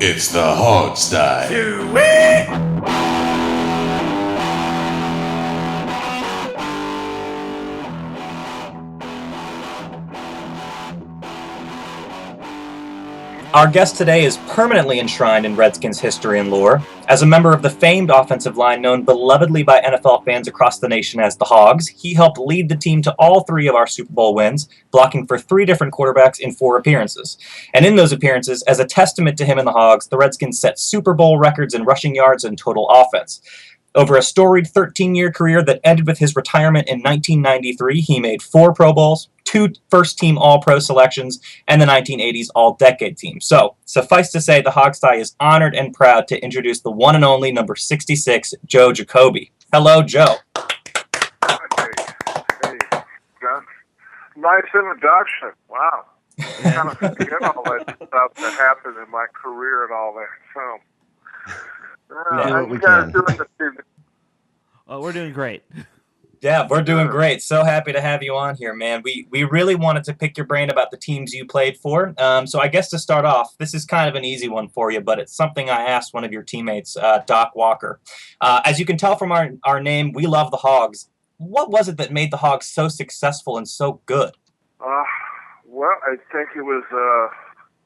It's the Hogstyle. Our guest today is permanently enshrined in Redskins history and lore. As a member of the famed offensive line known belovedly by NFL fans across the nation as the Hogs, he helped lead the team to all 3 of our Super Bowl wins, blocking for 3 different quarterbacks in 4 appearances. And in those appearances, as a testament to him and the Hogs, the Redskins set Super Bowl records in rushing yards and total offense. Over a storied 13-year career that ended with his retirement in 1993, he made 4 Pro Bowls, 2 first-team All-Pro selections, and the 1980s All-Decade team. So, suffice to say, the Hogstye is honored and proud to introduce the one and only number 66, Joe Jacoby. Hello, Joe. Hey, John. Nice introduction. Wow. I kind of forget all that stuff that happened in my career and all that. So, how you guys doing this evening? Oh, we're doing great. Yeah, we're doing great. So happy to have you on here, man. We really wanted to pick your brain about the teams you played for. So I guess to start off, this is kind of an easy one for you, but it's something I asked one of your teammates, Doc Walker. As you can tell from our name, we love the Hogs. What was it that made the Hogs so successful and so good? Well, I think it was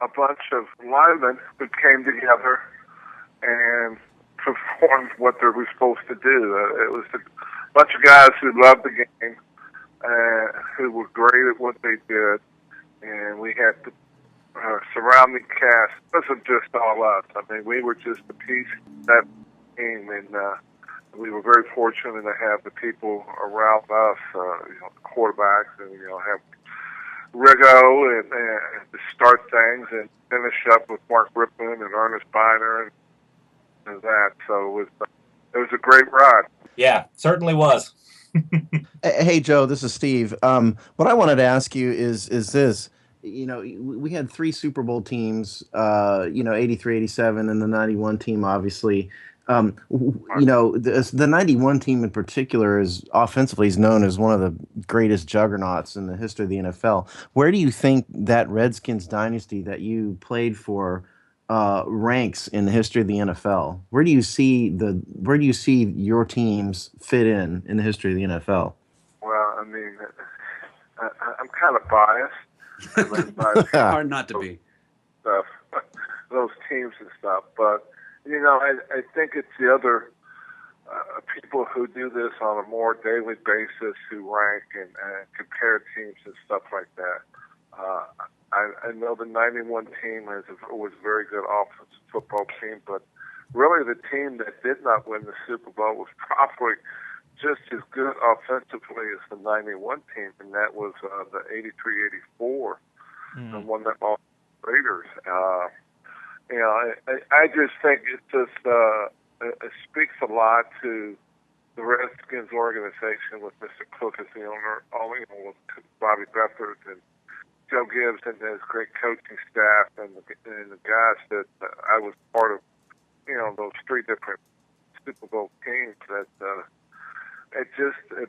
a bunch of linemen who came together and performed what they were supposed to do. It was a bunch of guys who loved the game, who were great at what they did, and we had the surrounding cast. It wasn't just all us. I mean, we were just a piece of that team, and we were very fortunate to have the people around us, quarterbacks, and have Rigo and to start things and finish up with Mark Rippon and Ernest Biner and that. So it was a great ride. Yeah, certainly was. Hey, Joe, this is Steve. What I wanted to ask you is this. We had 3 Super Bowl teams, 83, 87, and the 91 team, obviously. The 91 team in particular is offensively is known as one of the greatest juggernauts in the history of the NFL. Where do you think that Redskins dynasty that you played for ranks in the history of the NFL? Where do you see your teams fit in the history of the NFL? Well, I mean, I'm kind of biased. Hard not to be. Stuff, those teams and stuff, but I think it's the other people who do this on a more daily basis who rank and compare teams and stuff like that. I know the 91 team was a very good offensive football team, but really the team that did not win the Super Bowl was probably just as good offensively as the 91 team, and that was the 83-84, the one that lost the Raiders. I just think it speaks a lot to the Redskins organization with Mr. Cook as the owner, with Bobby Beathard and Joe Gibbs and his great coaching staff and the guys that I was part of, those 3 different Super Bowl teams that it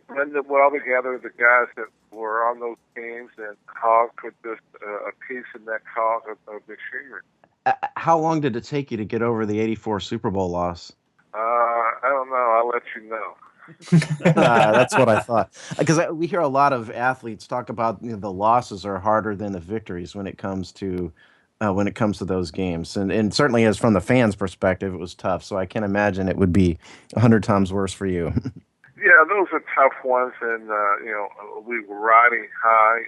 blended well together. The guys that were on those teams and Hogs were just a piece in that cog of machinery. How long did it take you to get over the 84 Super Bowl loss? I don't know. I'll let you know. That's what I thought. Because we hear a lot of athletes talk about the losses are harder than the victories when it comes to those games, and certainly as from the fans' perspective, it was tough. So I can imagine it would be 100 times worse for you. Yeah, those are tough ones, and we were riding high.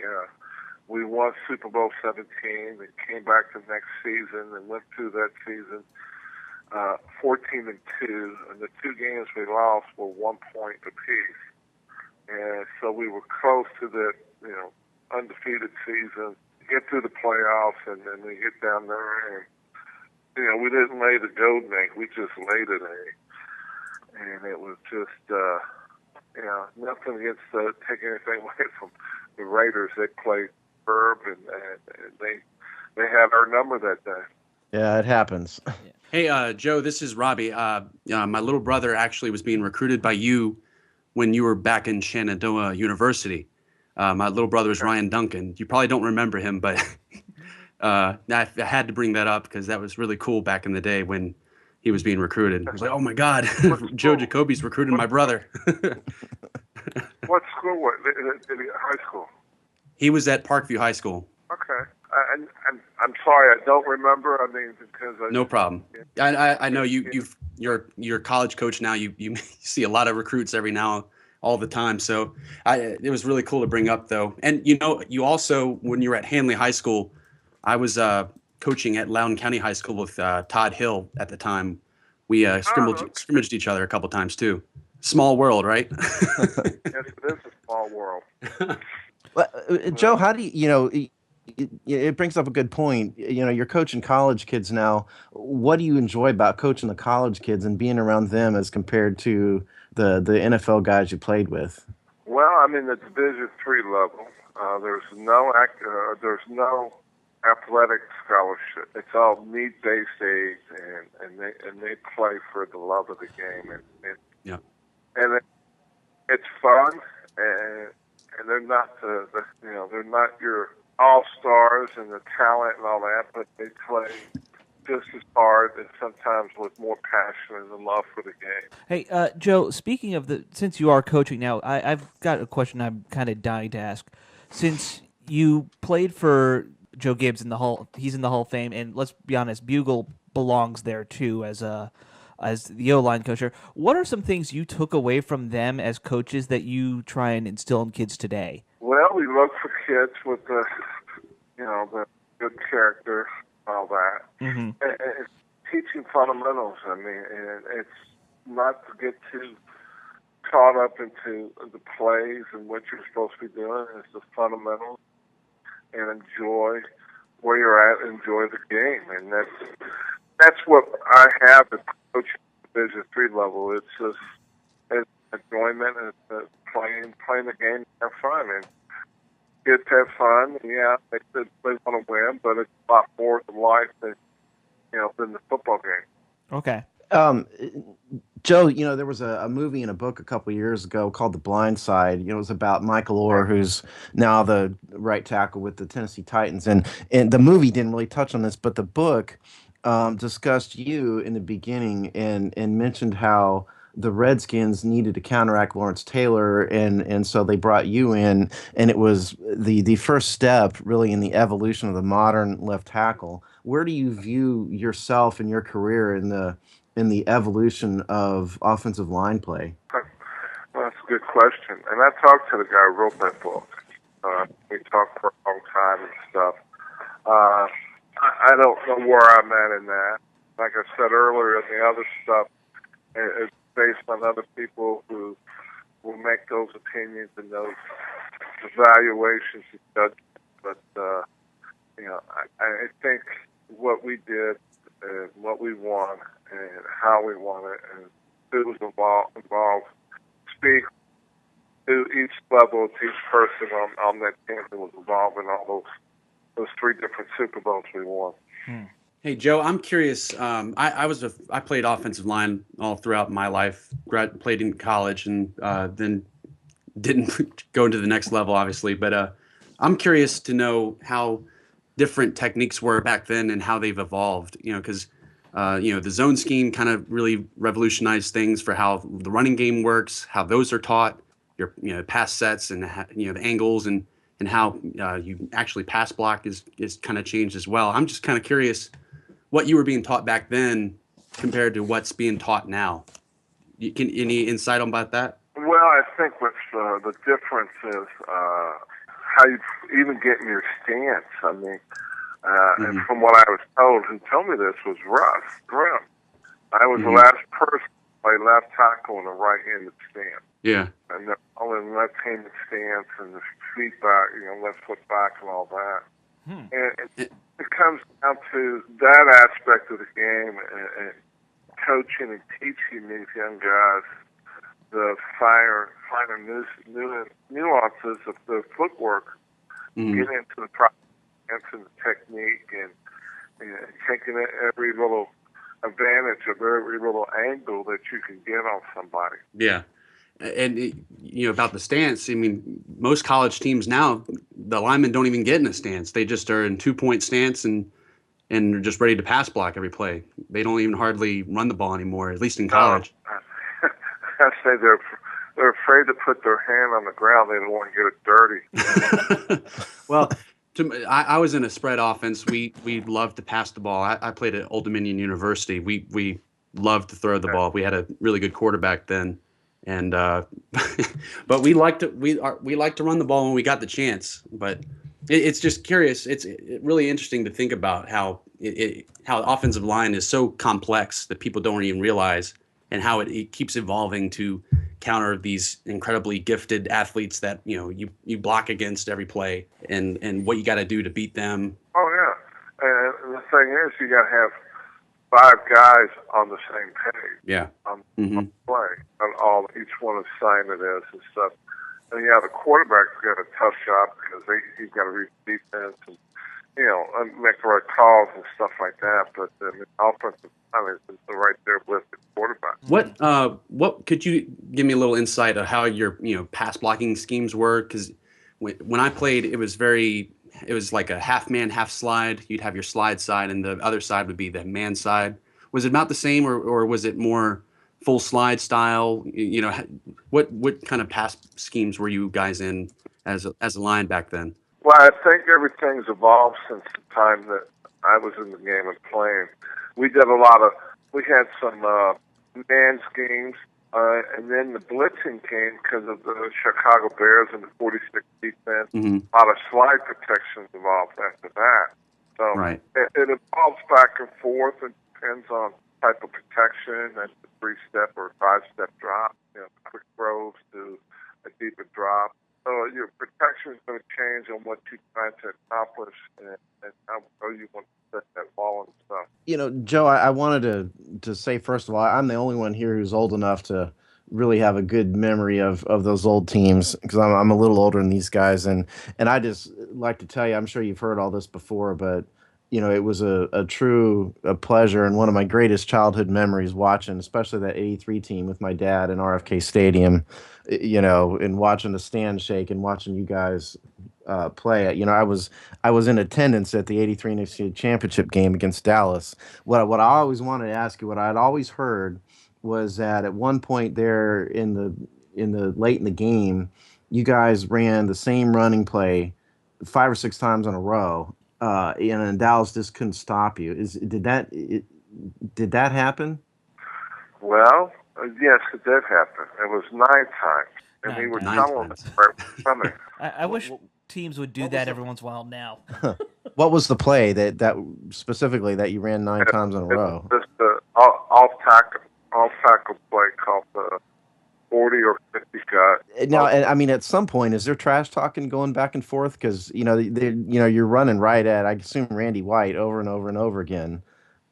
We won Super Bowl 17 and came back the next season and went through that season 14-2, and the 2 games we lost were 1 point apiece. And so we were close to that, undefeated season, get through the playoffs, and then we get down there and, we didn't lay the golden egg, we just laid an egg. And it was just, nothing against taking anything away from the Raiders. They played superb, and they had our number that day. Yeah, it happens. Hey, Joe, this is Robbie. My little brother actually was being recruited by you when you were back in Shenandoah University. My little brother is Ryan Duncan. You probably don't remember him, but I had to bring that up because that was really cool back in the day when he was being recruited. I was like, oh my God, Joe Jacoby's recruiting my brother. What school was it? High school? He was at Parkview High School. Okay. I'm sorry, I don't remember. I mean, because No problem. I know you're a college coach now. You see a lot of recruits all the time. So it was really cool to bring up though. And you also, when you were at Hanley High School, I was coaching at Loudoun County High School with Todd Hill at the time. We scrimmaged each other a couple times too. Small world, right? Yes, it is a small world. Well, Joe, how do it brings up a good point. You're coaching college kids now. What do you enjoy about coaching the college kids and being around them as compared to the NFL guys you played with? Well, I'm in the Division III level. There's no athletic scholarship. It's all need-based aid, and they play for the love of the game, and it's fun, and they're not they're not your all-stars and the talent and all that, but they play just as hard and sometimes with more passion and love for the game. Hey, Joe, speaking of since you are coaching now, I've got a question I'm kind of dying to ask. Since you played for Joe Gibbs he's in the Hall of Fame, and let's be honest, Bugle belongs there too as the O-line coach. What are some things you took away from them as coaches that you try and instill in kids today? Well, we look for kids with the good character, all that. Mm-hmm. And it's teaching fundamentals. I mean, and it's not to get too caught up into the plays and what you're supposed to be doing. It's the fundamentals, and enjoy where you're at, enjoy the game, and that's what I have as coaching Division III level. It's just enjoyment and playing the game, and have fun, and kids have fun. Yeah, they want to win, but it's a lot more to life than the football game. Okay. Joe, there was a movie and a book a couple years ago called The Blindside. It was about Michael Orr, who's now the right tackle with the Tennessee Titans. And the movie didn't really touch on this, but the book discussed you in the beginning and mentioned how the Redskins needed to counteract Lawrence Taylor, and so they brought you in, and it was the first step really in the evolution of the modern left tackle. Where do you view yourself and your career in the evolution of offensive line play? Well, that's a good question. And I talked to the guy who wrote that book. We talked for a long time and stuff. I don't know where I'm at in that. Like I said earlier, the other stuff is based on other people who will make those opinions and those evaluations and judgments. But, I think what we did and what we won and how we won it and who was involved speak to each level, to each person on that team that was involved in all those three different Super Bowls we won. Hey Joe, I'm curious. I played offensive line all throughout my life. Played in college and then didn't go into the next level, obviously. But I'm curious to know how different techniques were back then and how they've evolved. Because the zone scheme kind of really revolutionized things for how the running game works, how those are taught, your pass sets and the angles and how you actually pass block is kind of changed as well. I'm just kind of curious what you were being taught back then compared to what's being taught now. Any insight about that? Well, I think what's the difference is how you even get in your stance. I mean, and from what I was told, who told me this was Russ Grimm. I was the last person to play left tackle in a right-handed stance. Yeah. And all in left-handed stance and the feet back, left foot back and all that. And it comes down to that aspect of the game and coaching and teaching these young guys the finer nuances of the footwork, getting into the process and the technique and taking every little advantage of every little angle that you can get on somebody. Yeah. And about the stance. I mean, most college teams now, the linemen don't even get in a stance. They just are in 2-point stance and they're just ready to pass block every play. They don't even hardly run the ball anymore, at least in college. I say they're afraid to put their hand on the ground. They don't want to get it dirty. Well, I was in a spread offense. We loved to pass the ball. I played at Old Dominion University. We loved to throw the ball. We had a really good quarterback then, and but we like to run the ball when we got the chance. But it's just curious. It's really interesting to think about how how offensive line is so complex that people don't even realize, and how it keeps evolving to counter these incredibly gifted athletes that you block against every play, and what you got to do to beat them. Oh yeah, and the thing is, you got to have 5 guys on the same page. Yeah. On play, on each one assignment is and stuff. And the quarterback's got a tough job because he's got to read defense and make the right calls and stuff like that. But the offensive line is right there with the quarterback. What could you give me a little insight of how your pass blocking schemes were? Because when I played, it was like a half man, half slide. You'd have your slide side, and the other side would be the man side. Was it about the same, or was it more full slide style? What kind of pass schemes were you guys in as a line back then? Well, I think everything's evolved since the time that I was in the game and playing. We had some man schemes, and then the blitzing came because of the Chicago Bears and the 46 defense. Mm-hmm. A lot of slide protections evolved after that. So right. it evolves back and forth. It depends on type of protection. That's a 3-step or 5-step drop. Quick throws to a deeper drop. So your protection is going to change on what you're trying to accomplish and how you want to set that ball and stuff. Joe, I wanted to say, first of all, I'm the only one here who's old enough to really have a good memory of those old teams, because I'm a little older than these guys. And I just like to tell you, I'm sure you've heard all this before, but it was a true pleasure and one of my greatest childhood memories watching, especially that '83 team with my dad in RFK Stadium, and watching the stand shake and watching you guys play. I was in attendance at the '83 NFC Championship game against Dallas. What I always wanted to ask you, what I'd always heard, was that at one point there in the late in the game, you guys ran the same running play 5 or 6 times in a row. And Dallas just couldn't stop you. Did that happen? Well, yes, it did happen. It was 9 times, and we were telling them. I wish teams would do that every once in a while now. What was the play that specifically that you ran 9 times in a row? Just the off tackle play called the 40 or 50 cut. Now, and I mean, at some point, is there trash talking going back and forth? Because you're running right at, I assume, Randy White over and over and over again.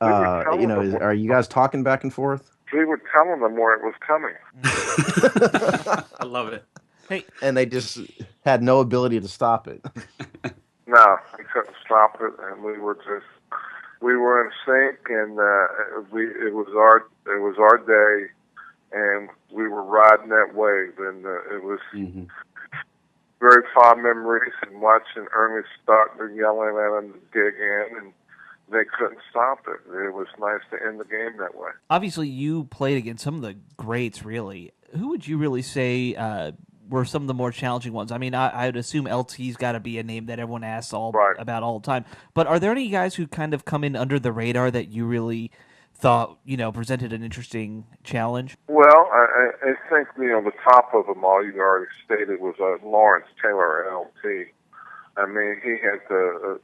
Are you guys talking back and forth? We were telling them where it was coming. I love it. Hey, and they just had no ability to stop it. No, we couldn't stop it, and we were in sync, and it was our day. And we were riding that wave, and it was very fond memories. And watching Ernest Stockton yelling at him to dig in, and they couldn't stop it. It was nice to end the game that way. Obviously, you played against some of the greats. Really, who would you really say were some of the more challenging ones? I mean, I would assume LT's got to be a name that everyone asks about all the time. But are there any guys who kind of come in under the radar that you really thought presented an interesting challenge? Well, I think the top of them all, you already stated, was Lawrence Taylor at LT. I mean, he had the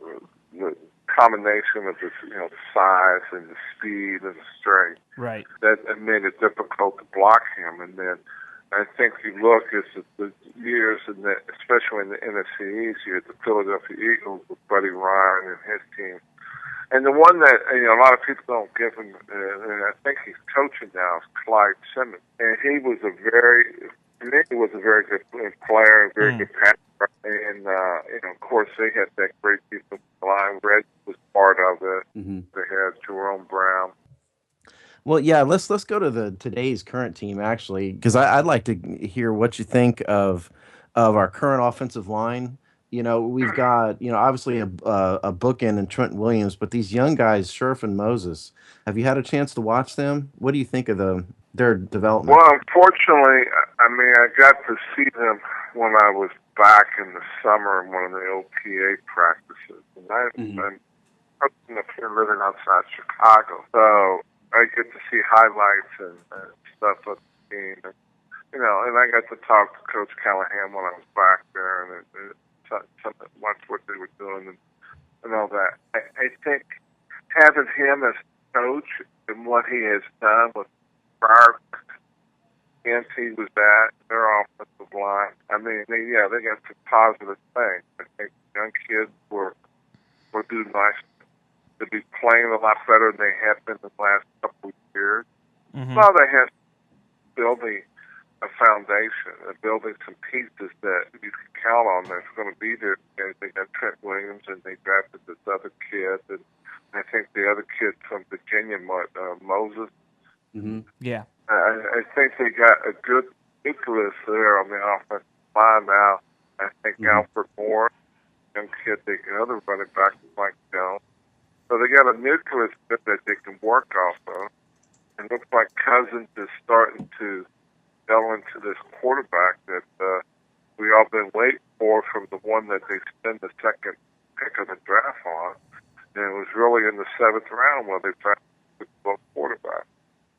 combination of the size and the speed and the strength. Right. That made it difficult to block him. And then I think if you look at the years, especially in the NFC East, you had the Philadelphia Eagles with Buddy Ryan and his team. And the one that a lot of people don't give him, and I think he's coaching now, is Clyde Simmons. And he was a very good player, very good passer. And of course, they had that great defensive line. Red was part of it. Mm-hmm. They had Jerome Brown. Well, yeah, let's go to today's current team actually, because I'd like to hear what you think of our current offensive line. We've got obviously a bookend in Trent Williams, but these young guys, Scherf and Moses, have you had a chance to watch them? What do you think of their development? Well, unfortunately, I mean, I got to see them when I was back in the summer in one of the OPA practices. And I'm up here living outside Chicago. So I get to see highlights and stuff of the team. And, and I got to talk to Coach Callahan when I was back there and watch what they were doing and all that. I think having him as coach and what he has done with prior he was at their offensive line. I mean, they got some positive things. I think young kids were doing nice to be playing a lot better than they have been the last couple of years. Mm-hmm. Well, they have building a foundation and building some pieces that you can count on that's going to be there. They got Trent Williams and they drafted this other kid, and I think the other kid from Virginia, Moses. Mm-hmm. Yeah. I think they got a good nucleus there on the offensive line now. I think Alfred Moore, young kid, the other running back, Mike Jones. So they got a nucleus that they can work off of. It looks like Cousins is starting to go into this quarterback that we all been waiting for from the one that they spent the second pick of the draft on. And it was really in the 7th round when they drafted the quarterback.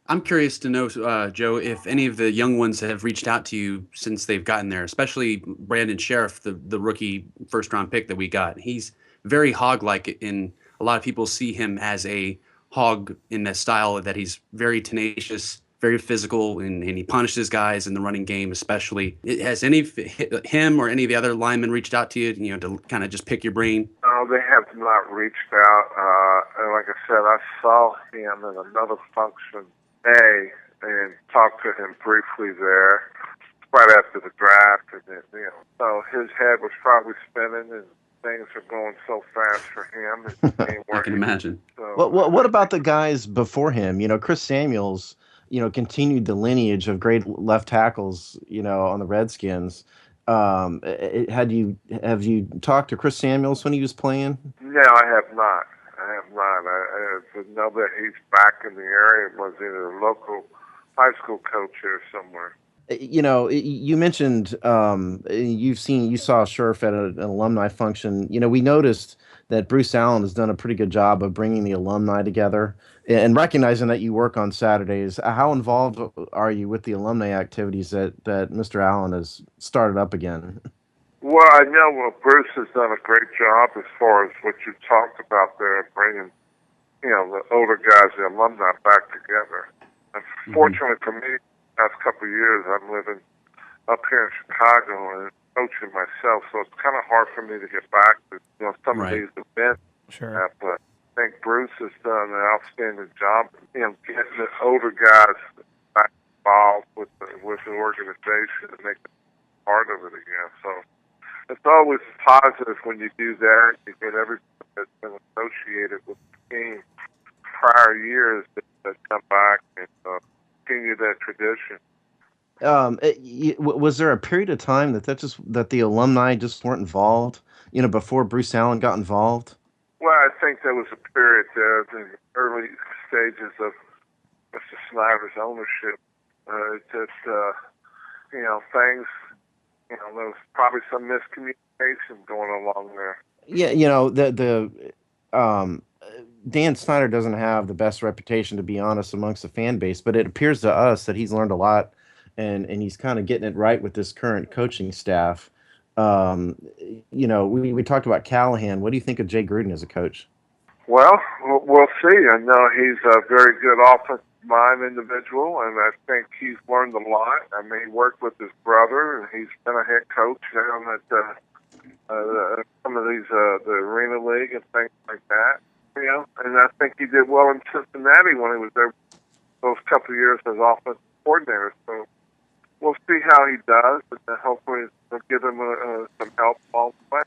I'm curious to know, Joe, if any of the young ones have reached out to you since they've gotten there, especially Brandon Sheriff, the rookie first-round pick that we got. He's very hog-like, and a lot of people see him as a hog in that style, that he's very tenacious, very physical, and he punishes guys in the running game especially. Has any of him or any of the other linemen reached out to you, to kind of just pick your brain? No, they have not reached out. And like I said, I saw him in another function and talked to him briefly there right after the draft, and then, so his head was probably spinning, and things are going so fast for him. And I can imagine. So, What about the guys before him? Chris Samuels, continued the lineage of great left tackles, on the Redskins. Have you talked to Chris Samuels when he was playing? No, I have not. I know that he's back in the area. Was either a local high school coach here somewhere. You mentioned you saw Scherf at an alumni function. We noticed that Bruce Allen has done a pretty good job of bringing the alumni together and recognizing that you work on Saturdays. How involved are you with the alumni activities that Mr. Allen has started up again? Well, I know Bruce has done a great job as far as what you talked about there, bringing the older guys, the alumni, back together. Unfortunately for me, the past couple of years, I'm living up here in Chicago and coaching myself, so it's kind of hard for me to get back to some of these events. Sure. But I think Bruce has done an outstanding job, getting the older guys back involved with the organization and making part of it again. So it's always positive when you do that. You get everything that's been associated with the team prior years that come back and continue that tradition. Was there a period of time that the alumni just weren't involved? Before Bruce Allen got involved. Well, I think there was a period there in the early stages of Mr. Snyder's ownership. Things. There was probably some miscommunication going along there. Yeah, Dan Snyder doesn't have the best reputation, to be honest, amongst the fan base, but it appears to us that he's learned a lot, and he's kind of getting it right with this current coaching staff. We talked about Callahan. What do you think of Jay Gruden as a coach? Well, we'll see. I know he's a very good offensive mind individual, and I think he's learned a lot. I mean, he worked with his brother, and he's been a head coach down at some of these the Arena League and things like that. And I think he did well in Cincinnati when he was there those couple of years as offensive coordinator. So we'll see how he does, and hopefully it'll give him some help along the way.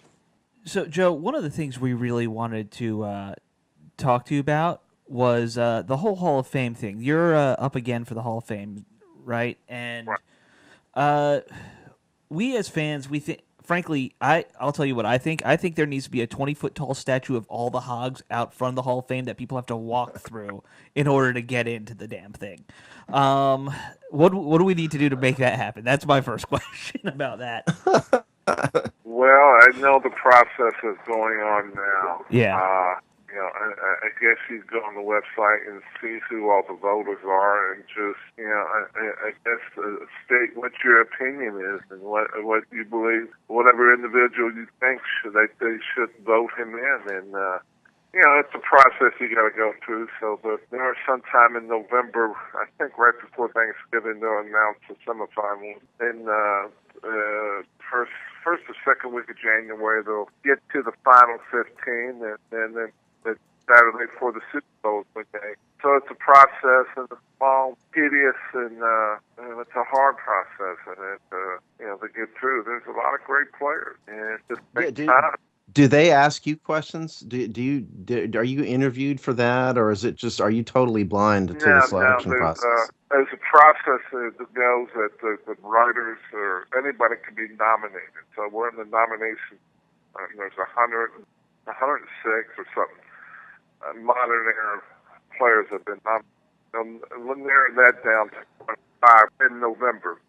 So, Joe, one of the things we really wanted to talk to you about was the whole Hall of Fame thing. You're up again for the Hall of Fame, right? And we as fans, we think. Frankly, I'll tell you what I think. I think there needs to be a 20-foot tall statue of all the Hogs out front of the Hall of Fame that people have to walk through in order to get into the damn thing. What do we need to do to make that happen? That's my first question about that. Well, I know the process is going on now. Yeah. I guess you go on the website and see who all the voters are, and just, I guess state what your opinion is and what you believe, whatever individual you think they should vote him in, and it's a process you got to go through. So there are sometime in November, I think right before Thanksgiving, they'll announce the semifinals. And first or second week of January, they'll get to the final 15, and then the Saturday before the Super Bowl day. So it's a process, and it's long, tedious, and it's a hard process, and to get through. There's a lot of great players, and it just takes time. Do they ask you questions? Are you interviewed for that, or is it just, are you totally blind to the selection process? There's a process that goes that the writers or anybody can be nominated. So we're in the nomination. There's 106 or something. Modern era players have been nominated. We'll narrow that down to 5 in November.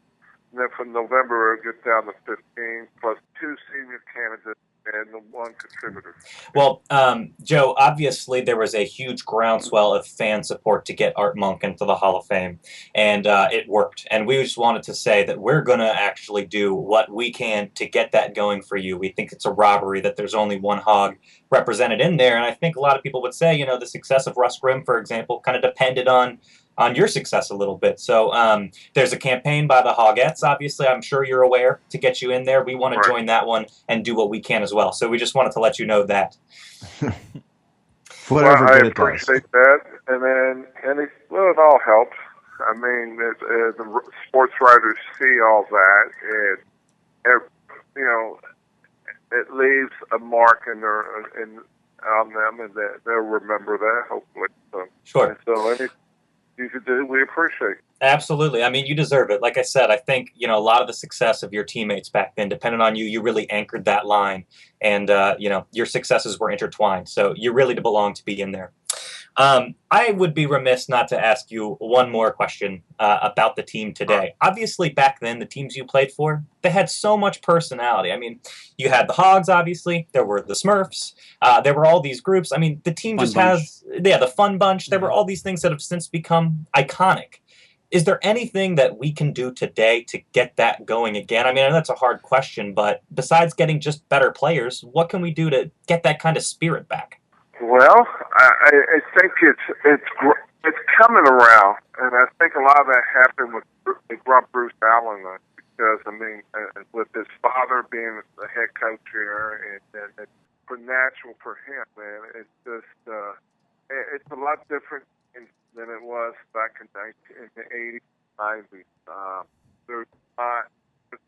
And then from November, it'll get down to 15 plus 2 senior candidates and the 1 contributor. Well, Joe, obviously there was a huge groundswell of fan support to get Art Monk into the Hall of Fame, and it worked. And we just wanted to say that we're going to actually do what we can to get that going for you. We think it's a robbery that there's only one Hog represented in there, and I think a lot of people would say, the success of Russ Grimm, for example, kind of depended on your success a little bit. So there's a campaign by the Hogettes, obviously, I'm sure you're aware, to get you in there. We want to join that one and do what we can as well. So we just wanted to let you know that. Whatever I appreciate that. And then, it all helps. I mean, the sports writers see all that, and, it leaves a mark on them, and they'll remember that, hopefully. So, sure. And so anything you could do, we appreciate. Absolutely. I mean, you deserve it. Like I said, I think, a lot of the success of your teammates back then depended on you. You really anchored that line, and, your successes were intertwined. So you really belong to be in there. I would be remiss not to ask you one more question about the team today. Obviously, back then, the teams you played for, they had so much personality. I mean, you had the Hogs, obviously. There were the Smurfs. There were all these groups. I mean, the team just has, the Fun Bunch. There were all these things that have since become iconic. Is there anything that we can do today to get that going again? I mean, I know that's a hard question, but besides getting just better players, what can we do to get that kind of spirit back? Well, I think it's coming around, and I think a lot of that happened with Bruce Allen, because with his father being the head coach here, and it's natural for him, man. It's just it's a lot different than it was back in the 80s, 90s. There's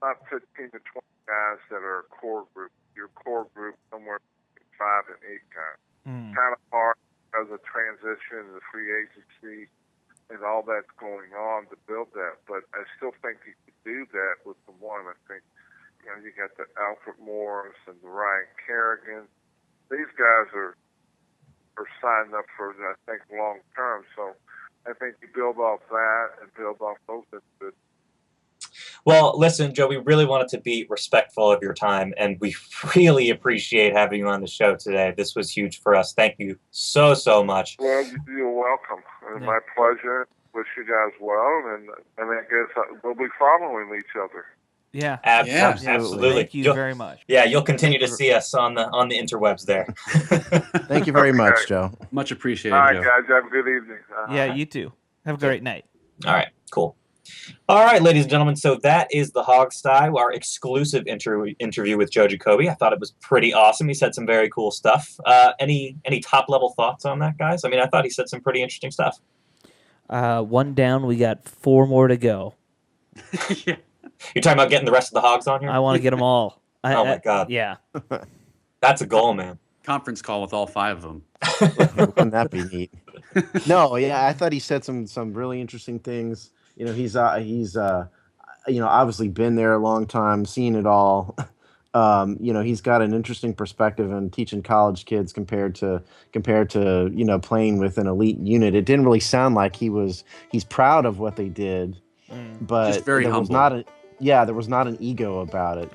not 15 to 20 guys that are a core group. Your core group somewhere between 5 and 8 guys. Kind of hard because of transition, the free agency, and all that's going on to build that. But I still think you could do that with the one. I think you got the Alfred Morris and the Ryan Kerrigan. These guys are signed up for, I think, long term. So I think you build off that and build off those individuals. Well, listen, Joe, we really wanted to be respectful of your time, and we really appreciate having you on the show today. This was huge for us. Thank you so, so much. Well, you're welcome. It's my pleasure. Wish you guys well, and I guess we'll be following each other. Yeah, absolutely. Thank you very much. Yeah, you'll continue to see us on the interwebs there. Thank you very much, Joe. Much appreciated, All right, Joe. guys, have a good evening. Yeah, you too. Have a great night. All right, cool. All right, ladies and gentlemen, so that is the Hogsty, our exclusive interview with Joe Jacoby. I thought it was pretty awesome. He said some very cool stuff. Any top-level thoughts on that, guys? I mean, I thought he said some pretty interesting stuff. One down, we got 4 more to go. Yeah. You're talking about getting the rest of the Hogs on here? I want to get them all. Oh, my God. Yeah. That's a goal, man. Conference call with all 5 of them. Wouldn't that be neat? No, yeah, I thought he said some really interesting things. You know, he's obviously been there a long time, seen it all. He's got an interesting perspective in teaching college kids compared to playing with an elite unit. It didn't really sound like he's proud of what they did, but Just very there was humble. not there was not an ego about it.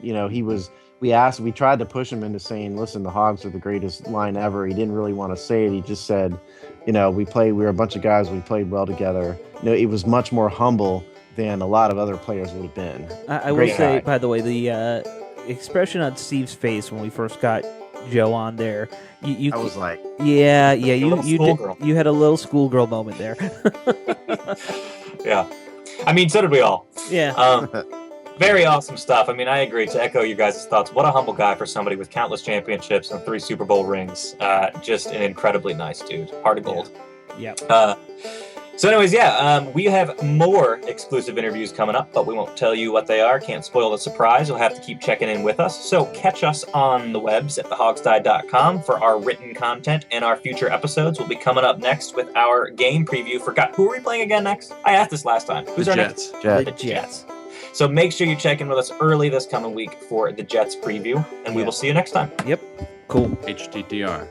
We tried to push him into saying, listen, the Hogs are the greatest line ever. He didn't really want to say it. He just said, we were a bunch of guys, we played well together. It was much more humble than a lot of other players would have been. I will say, by the way, the expression on Steve's face when we first got Joe on there, I was like, you had a little schoolgirl moment there. Yeah. I mean, so did we all. Yeah. Very awesome stuff. I mean, I agree. To echo you guys' thoughts, what a humble guy for somebody with countless championships and 3 Super Bowl rings. Just an incredibly nice dude. Heart of gold. Yeah. So anyways, we have more exclusive interviews coming up, but we won't tell you what they are. Can't spoil the surprise. You'll have to keep checking in with us. So catch us on the webs at thehogsdied.com for our written content, and our future episodes will be coming up next with our game preview. Who are we playing again next? I asked this last time. Who's the our Jets. next? The Jets. So make sure you check in with us early this coming week for the Jets preview, and we will see you next time. Yep. Cool. HTTR.